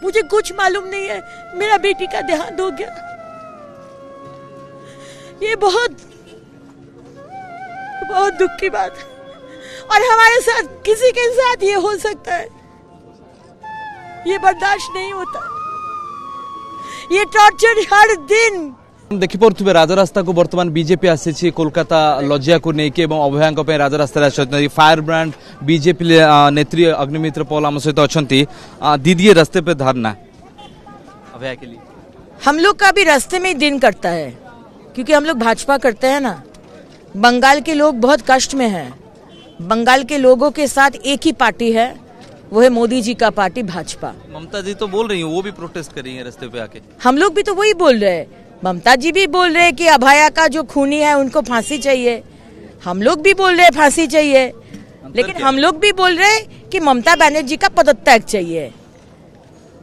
मुझे कुछ मालूम नहीं है, मेरा बेटी का देहांत हो गया। ये बहुत बहुत दुख की बात है और हमारे साथ किसी के साथ ये हो सकता है, ये बर्दाश्त नहीं होता। ये टॉर्चर हर दिन देखिपे राजरास्ता को बर्तमान बीजेपी आसी कोलकाता लज्जा को लेकिन अभया राजरास्ता फायर ब्रांड बीजेपी नेत्री अग्निमित्र पॉल आम सहित अच्छा दीदी रास्ते पे धरना अभया के लिए। हम लोग का भी रास्ते में दिन कटता है क्योंकि हम लोग भाजपा करते हैं ना। बंगाल के लोग बहुत कष्ट में हैं। बंगाल के लोगों के साथ एक ही पार्टी है, वो है मोदी जी का पार्टी भाजपा। ममता जी तो बोल रही है, वो भी प्रोटेस्ट कर रही है रास्ते पे आके। हम लोग भी तो वही बोल रहे हैं, ममता जी भी बोल रहे हैं कि अभया का जो खूनी है उनको फांसी चाहिए। हम लोग भी बोल रहे हैं फांसी चाहिए, लेकिन हम लोग भी बोल रहे हैं कि ममता बनर्जी का पदत्याग चाहिए।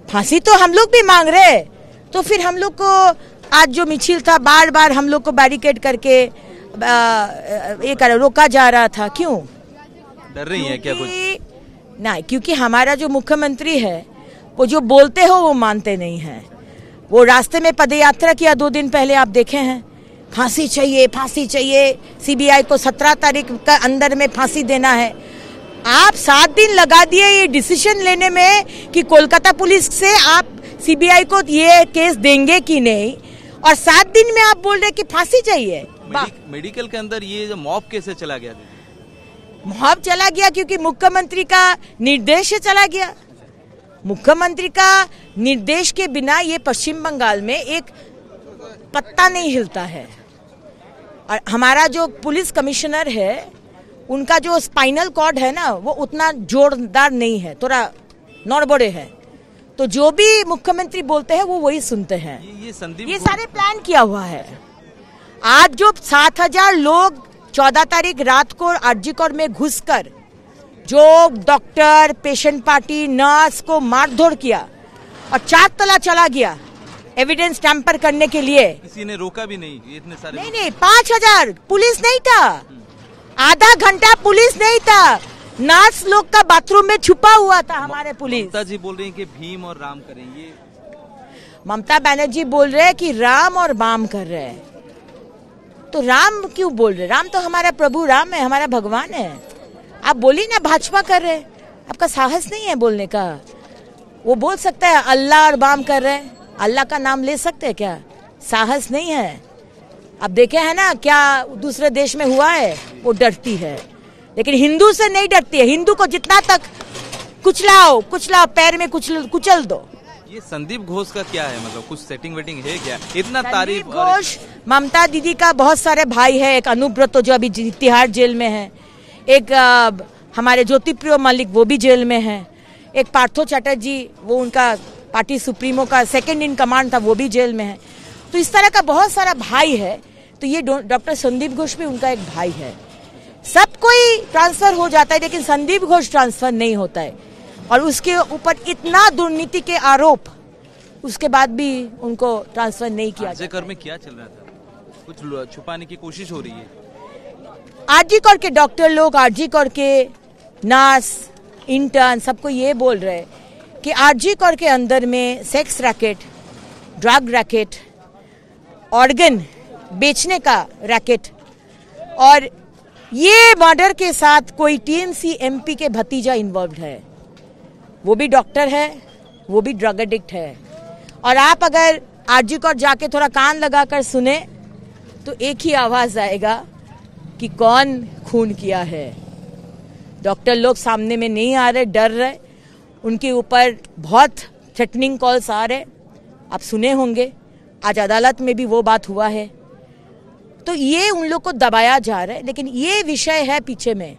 फांसी तो हम लोग भी मांग रहे हैं। तो फिर हम लोग को आज जो मिছিল था, बार बार हम लोग को बैरिकेड करके रोका जा रहा था। क्यों डर रही है क्या कुछ? नहीं, क्योंकि हमारा जो मुख्यमंत्री है वो जो बोलते हो वो मानते नहीं है। वो रास्ते में पदयात्रा किया 2 दिन पहले, आप देखे हैं। फांसी चाहिए, फांसी चाहिए, सीबीआई को 17 तारीख का अंदर में फांसी देना है। आप 7 दिन लगा दिए ये डिसीजन लेने में कि कोलकाता पुलिस से आप सीबीआई को ये केस देंगे कि नहीं, और 7 दिन में आप बोल रहे कि फांसी चाहिए। मेडिकल के अंदर ये जो मॉब कैसे चला गया? मॉब चला गया क्योंकि मुख्यमंत्री का निर्देश से चला गया। मुख्यमंत्री का निर्देश के बिना ये पश्चिम बंगाल में एक पत्ता नहीं हिलता है। और हमारा जो पुलिस कमिश्नर है, उनका जो स्पाइनल कॉर्ड है ना, वो उतना जोरदार नहीं है, थोड़ा नॉर्बोड़े है। तो जो भी मुख्यमंत्री बोलते हैं वो वही सुनते हैं। ये सारे प्लान किया हुआ है। आज जो 7000 लोग 14 तारीख रात को आरजीकर में घुसकर जो डॉक्टर, पेशेंट पार्टी, नर्स को मारधोड़ किया और 4 तला चला गया एविडेंस टैंपर करने के लिए। किसी ने रोका भी नहीं, इतने सारे नहीं 5000 पुलिस नहीं था, आधा घंटा पुलिस नहीं था, नर्स लोग का बाथरूम में छुपा हुआ था हमारे पुलिस। ममता जी बोल रही हैं कि भीम और राम करेंगे। ममता बनर्जी बोल रहे हैं कि राम और बाम कर रहे हैं। तो राम क्यों बोल रहे? राम तो हमारा प्रभु राम है, हमारा भगवान है। आप बोलिए ना भाजपा कर रहे, आपका साहस नहीं है बोलने का। वो बोल सकता है अल्लाह और बाम कर रहे हैं, अल्लाह का नाम ले सकते हैं क्या? साहस नहीं है। अब देखे है ना क्या दूसरे देश में हुआ है, वो डरती है, लेकिन हिंदू से नहीं डरती है। हिंदू को जितना तक कुचलाओ पैर में कुचल दो। ये संदीप घोष का क्या है, मतलब कुछ सेटिंग वेटिंग है क्या? इतना तारीफ। घोष ममता दीदी का बहुत सारे भाई है। एक अनुब्रत जो अभी तिहाड़ जेल में है, एक हमारे ज्योतिप्रिय मलिक वो भी जेल में है, एक पार्थो चैटर्जी वो उनका पार्टी सुप्रीमो का सेकंड इन कमांड था, वो भी जेल में है। तो इस तरह का बहुत सारा भाई है। तो ये डॉक्टर संदीप घोष भी उनका एक भाई है। सब कोई ट्रांसफर हो जाता है, लेकिन संदीप घोष ट्रांसफर नहीं होता है। और उसके ऊपर इतना दुर्नीति के आरोप, उसके बाद भी उनको ट्रांसफर नहीं किया। आरजीकर में क्या चल रहा था? कुछ छुपाने की कोशिश हो रही है। आरजीकर के डॉक्टर लोग, आरजीकर के नर्स, इंटर्न सबको ये बोल रहे कि आरजीकर के अंदर में sex racket, drug racket, organ बेचने का रैकेट, और ये मर्डर के साथ कोई टीएमसी एमपी के भतीजा इन्वॉल्व है। वो भी डॉक्टर है, वो भी ड्रग एडिक्ट है। और आप अगर आरजीकर जाके थोड़ा कान लगाकर सुने तो एक ही आवाज आएगा कि कौन खून किया है। डॉक्टर लोग सामने में नहीं आ रहे, डर रहे। उनके ऊपर बहुत थ्रेटनिंग कॉल्स आ रहे, आप सुने होंगे। आज अदालत में भी वो बात हुआ है। तो ये उन लोग को दबाया जा रहा है, लेकिन ये विषय है पीछे में।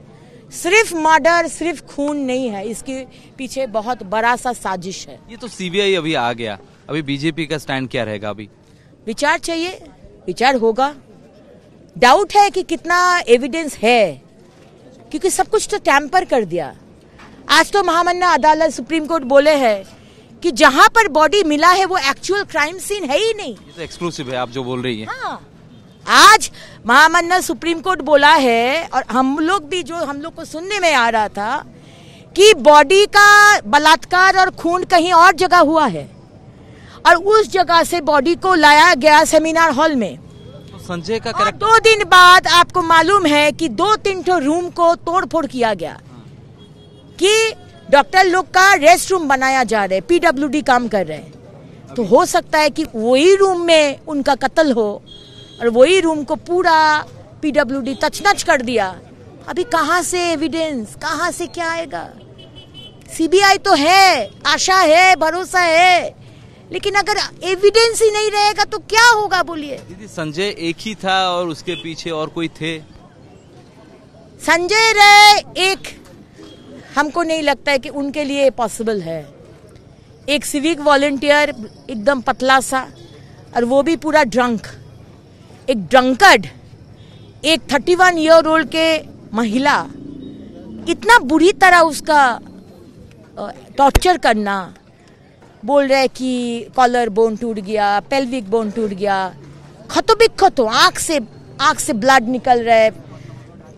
सिर्फ मर्डर, सिर्फ खून नहीं है, इसके पीछे बहुत बड़ा सा साजिश है। ये तो सीबीआई अभी आ गया, अभी बीजेपी का स्टैंड क्या रहेगा? अभी विचार चाहिए, विचार होगा। डाउट है कि कितना एविडेंस है, क्योंकि सब कुछ तो टैंपर कर दिया। आज तो महामान्य अदालत सुप्रीम कोर्ट बोले हैं कि जहां पर बॉडी मिला है वो एक्चुअल क्राइम सीन है ही नहीं। ये तो एक्सक्लूसिव है आप जो बोल रही हैं। हाँ, आज महामान्य सुप्रीम कोर्ट बोला है, और हम लोग भी जो हम लोग को सुनने में आ रहा था कि बॉडी का बलात्कार और खून कहीं और जगह हुआ है और उस जगह से बॉडी को लाया गया सेमिनार हॉल में। तो संजय का और 2 दिन बाद आपको मालूम है कि 2-3 रूम को तोड़फोड़ किया गया कि डॉक्टर लोग का रेस्ट रूम बनाया जा रहा है, पीडब्ल्यूडी काम कर रहे हैं। तो हो सकता है कि वही रूम में उनका कत्ल हो और वही रूम को पूरा पीडब्ल्यूडी तछनछ कर दिया। अभी कहाँ से एविडेंस, कहाँ से क्या आएगा? सीबीआई तो है, आशा है, भरोसा है, लेकिन अगर एविडेंस ही नहीं रहेगा तो क्या होगा बोलिए? दीदी संजय एक ही था और उसके पीछे और कोई थे? संजय राय एक, हमको नहीं लगता है कि उनके लिए पॉसिबल है। एक सिविक वॉलंटियर एकदम पतला सा और वो भी पूरा ड्रंक, एक ड्रंकर्ड, एक 31 ईयर ओल्ड के महिला, इतना बुरी तरह उसका टॉर्चर करना। बोल रहे कि कॉलर बोन टूट गया, पेल्विक बोन टूट गया, खतो आंख से ब्लड निकल रहा है,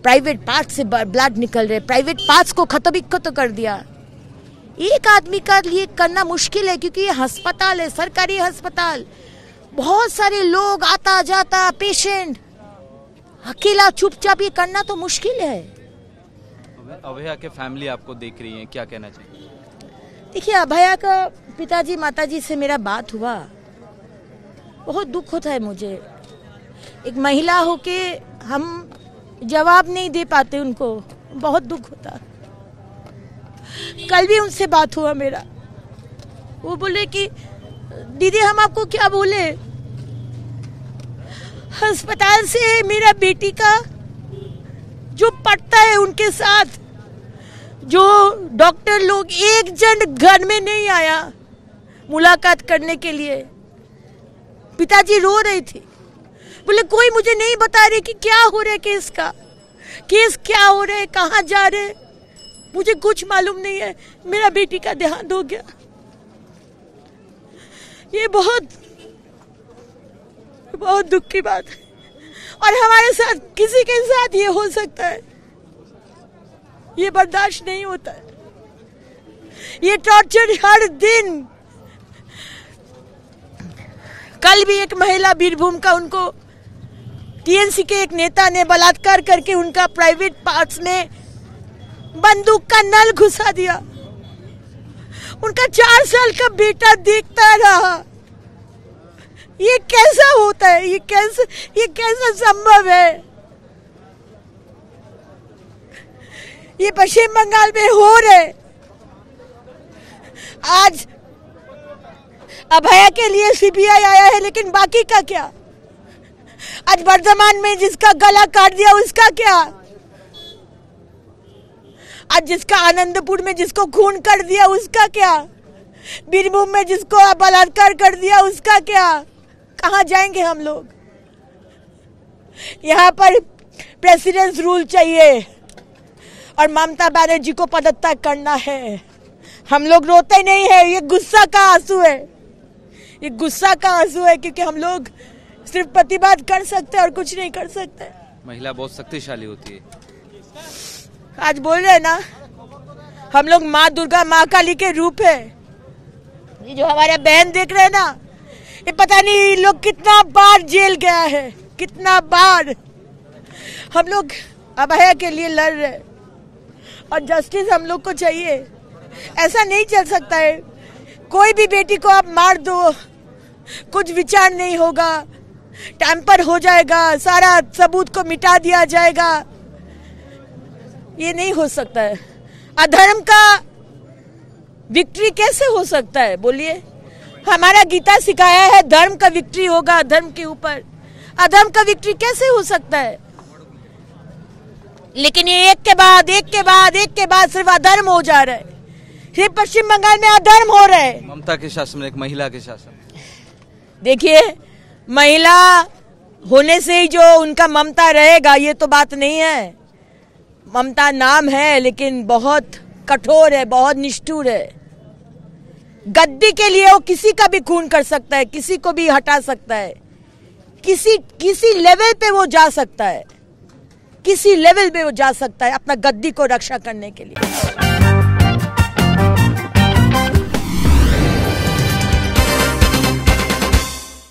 प्राइवेट पार्ट से ब्लड निकल रहे, प्राइवेट पार्ट्स को खतो कर दिया। एक आदमी का लिए करना मुश्किल है क्योंकि ये अस्पताल है, सरकारी अस्पताल, बहुत सारे लोग आता जाता, पेशेंट, अकेला चुपचाप ये करना तो मुश्किल है। अभया के फैमिली आपको देख रही है, क्या कहना चाहिए? देखिए, अभया का पिताजी माताजी से मेरा बात हुआ, बहुत दुख होता है मुझे। एक महिला होके हम जवाब नहीं दे पाते उनको, बहुत दुख होता। कल भी उनसे बात हुआ मेरा, वो बोले कि दीदी हम आपको क्या बोले, अस्पताल से मेरा बेटी का जो पड़ता है उनके साथ, जो डॉक्टर लोग एक जन घर में नहीं आया मुलाकात करने के लिए। पिताजी रो रहे थे, बोले कोई मुझे नहीं बता रहे कि क्या हो रहा है केस का, केस क्या हो रहा है, कहाँ जा रहे, मुझे कुछ मालूम नहीं है, मेरा बेटी का देहांत हो गया। ये बहुत दुख की बात है और हमारे साथ किसी के साथ ये हो सकता है, ये बर्दाश्त नहीं होता है। ये टॉर्चर हर दिन। कल भी एक महिला बीरभूम का, उनको टीएमसी के एक नेता ने बलात्कार करके उनका प्राइवेट पार्ट्स में बंदूक का नल घुसा दिया। उनका 4 साल का बेटा देखता रहा। ये कैसा होता है? ये कैसा संभव है? ये पश्चिम बंगाल में हो रहे। आज अभया के लिए सीबीआई आया है, लेकिन बाकी का क्या? आज वर्धमान में जिसका गला काट दिया उसका क्या? आज जिसका आनंदपुर में जिसको खून कर दिया उसका क्या? बीरभूम में जिसको बलात्कार कर दिया उसका क्या? कहाँ जाएंगे हम लोग? यहाँ पर प्रेसिडेंस रूल चाहिए और ममता बनर्जी को पदत्याग करना है। हम लोग रोते नहीं है, ये गुस्सा का आंसू है, ये गुस्सा का आंसू है, क्योंकि हम लोग सिर्फ प्रतिवाद कर सकते हैं और कुछ नहीं कर सकते। महिला बहुत शक्तिशाली होती है। आज बोल रहे हैं ना, हम लोग माँ दुर्गा, माँ काली के रूप है। ये जो हमारे बहन देख रहे हैं ना, ये पता नहीं लोग कितना बार जेल गया है, कितना बार। हम लोग अभया के लिए लड़ रहे और जस्टिस हम लोग को चाहिए। ऐसा नहीं चल सकता है, कोई भी बेटी को आप मार दो, कुछ विचार नहीं होगा, टैंपर हो जाएगा, सारा सबूत को मिटा दिया जाएगा। ये नहीं हो सकता है। अधर्म का विक्ट्री कैसे हो सकता है बोलिए? हमारा गीता सिखाया है धर्म का विक्ट्री होगा अधर्म के ऊपर। अधर्म का विक्ट्री कैसे हो सकता है? लेकिन ये एक के बाद सिर्फ अधर्म हो जा रहा है। सिर्फ पश्चिम बंगाल में अधर्म हो रहा है। ममता के शासन में एक महिला के शासन। देखिए, महिला होने से ही जो उनका ममता रहेगा ये तो बात नहीं है। ममता नाम है, लेकिन बहुत कठोर है, बहुत निष्ठुर है। गद्दी के लिए वो किसी का भी खून कर सकता है, किसी को भी हटा सकता है, किसी लेवल पे वो जा सकता है, किसी लेवल पे वो जा सकता है अपना गद्दी को रक्षा करने के लिए।